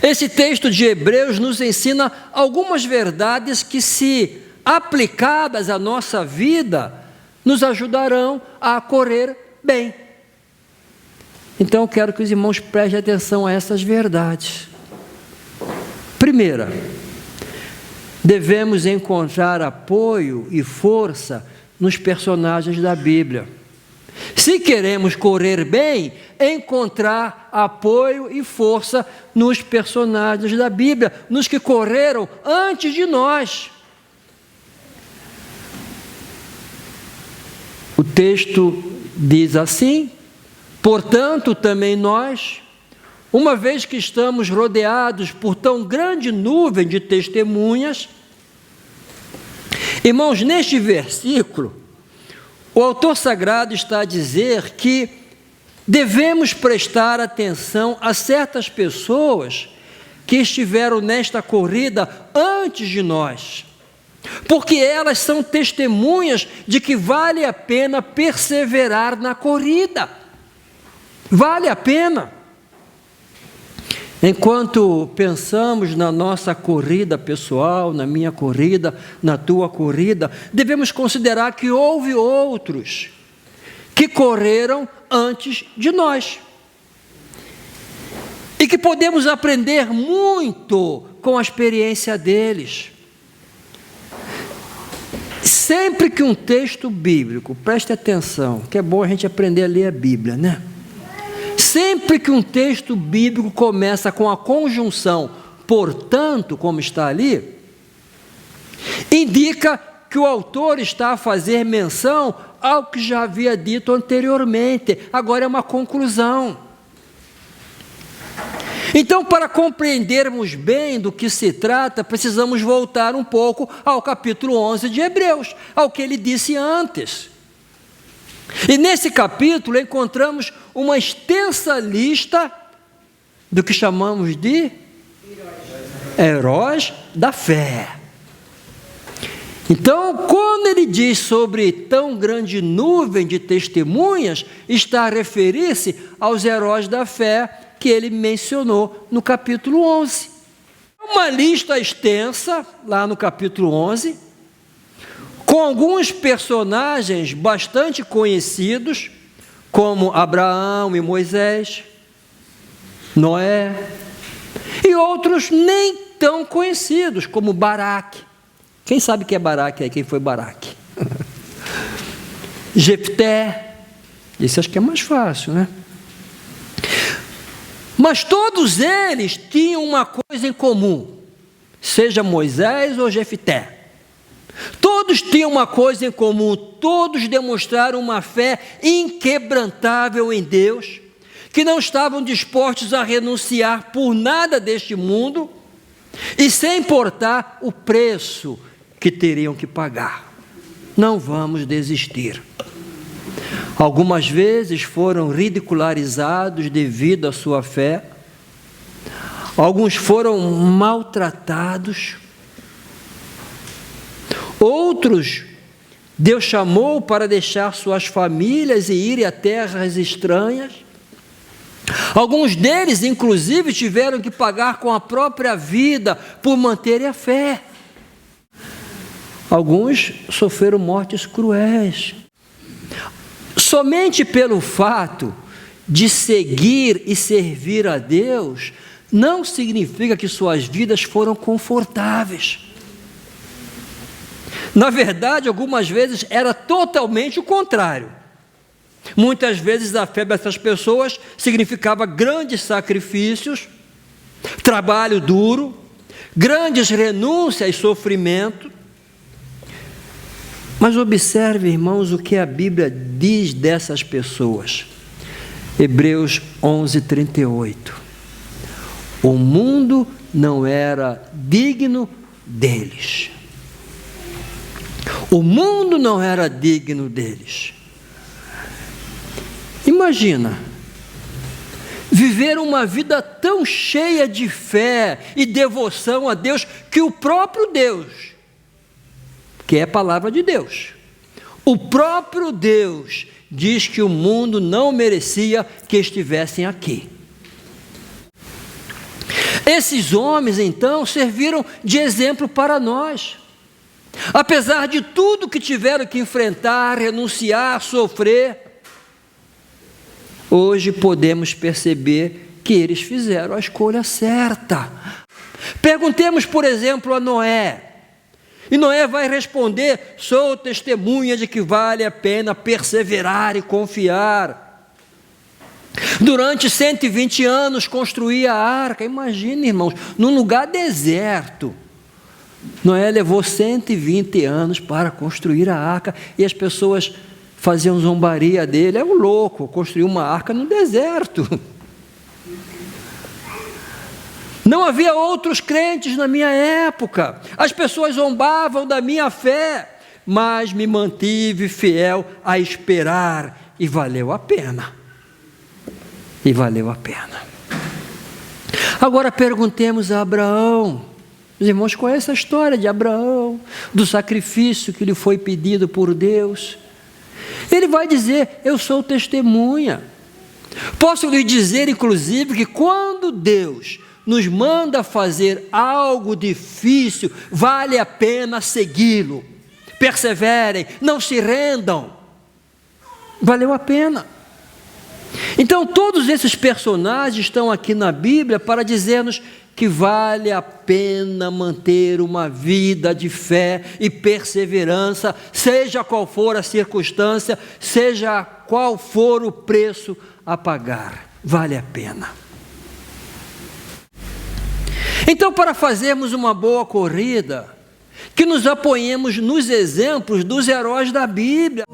Esse texto de Hebreus nos ensina algumas verdades que, se aplicadas à nossa vida, nos ajudarão a correr bem. Então eu quero que os irmãos prestem atenção a essas verdades. Primeira, devemos encontrar apoio e força nos personagens da Bíblia. Se queremos correr bem, encontrar apoio e força nos personagens da Bíblia, nos que correram antes de nós. O texto diz assim: portanto, também nós, uma vez que estamos rodeados por tão grande nuvem de testemunhas. Irmãos, neste versículo, o autor sagrado está a dizer que devemos prestar atenção a certas pessoas que estiveram nesta corrida antes de nós, porque elas são testemunhas de que vale a pena perseverar na corrida. Vale a pena. Enquanto pensamos na nossa corrida pessoal, na minha corrida, na tua corrida, devemos considerar que houve outros que correram antes de nós e que podemos aprender muito com a experiência deles. Sempre que um texto bíblico, preste atenção, que é bom a gente aprender a ler a Bíblia, né? Sempre que um texto bíblico começa com a conjunção portanto, como está ali, indica que o autor está a fazer menção ao que já havia dito anteriormente. Agora é uma conclusão. Então, para compreendermos bem do que se trata, precisamos voltar um pouco ao capítulo 11 de Hebreus, ao que ele disse antes. E nesse capítulo encontramos uma extensa lista do que chamamos de heróis da fé. Então, quando ele diz sobre tão grande nuvem de testemunhas, está a referir-se aos heróis da fé que ele mencionou no capítulo 11. Uma lista extensa, lá no capítulo 11, com alguns personagens bastante conhecidos, como Abraão e Moisés, Noé, e outros nem tão conhecidos, como Baraque. Quem sabe que é Baraque aí? Quem foi Baraque? Jefté. Esse acho que é mais fácil, né? Mas todos eles tinham uma coisa em comum, seja Moisés ou Jefté. Todos tinham uma coisa em comum, todos demonstraram uma fé inquebrantável em Deus, que não estavam dispostos a renunciar por nada deste mundo, e sem importar o preço que teriam que pagar. Não vamos desistir. Algumas vezes foram ridicularizados devido à sua fé, alguns foram maltratados, outros Deus chamou para deixar suas famílias e irem a terras estranhas. Alguns deles, inclusive, tiveram que pagar com a própria vida por manterem a fé. Alguns sofreram mortes cruéis. Somente pelo fato de seguir e servir a Deus, não significa que suas vidas foram confortáveis. Na verdade, algumas vezes era totalmente o contrário. Muitas vezes a fé dessas pessoas significava grandes sacrifícios, trabalho duro, grandes renúncias e sofrimento. Mas observe, irmãos, o que a Bíblia diz dessas pessoas. Hebreus 11:38. O mundo não era digno deles. O mundo não era digno deles. Imagina, viver uma vida tão cheia de fé e devoção a Deus, que o próprio Deus, que é a palavra de Deus, o próprio Deus diz que o mundo não merecia que estivessem aqui. Esses homens, então, serviram de exemplo para nós. Apesar de tudo que tiveram que enfrentar, renunciar, sofrer, hoje podemos perceber que eles fizeram a escolha certa. Perguntemos, por exemplo, a Noé. E Noé vai responder: sou testemunha de que vale a pena perseverar e confiar. Durante 120 anos construía a arca. Imagina, irmãos, num lugar deserto. Noé levou 120 anos para construir a arca, e as pessoas faziam zombaria dele. É um louco, construir uma arca no deserto. Não havia outros crentes na minha época. As pessoas zombavam da minha fé, mas me mantive fiel a esperar, e valeu a pena. E valeu a pena. Agora perguntemos a Abraão. Os irmãos conhecem a história de Abraão, do sacrifício que lhe foi pedido por Deus. Ele vai dizer: eu sou testemunha. Posso lhe dizer, inclusive, que quando Deus nos manda fazer algo difícil, vale a pena segui-lo. Perseverem, não se rendam. Valeu a pena. Então, todos esses personagens estão aqui na Bíblia para dizer-nos que vale a pena manter uma vida de fé e perseverança, seja qual for a circunstância, seja qual for o preço a pagar. Vale a pena. Então, para fazermos uma boa corrida, que nos apoiemos nos exemplos dos heróis da Bíblia.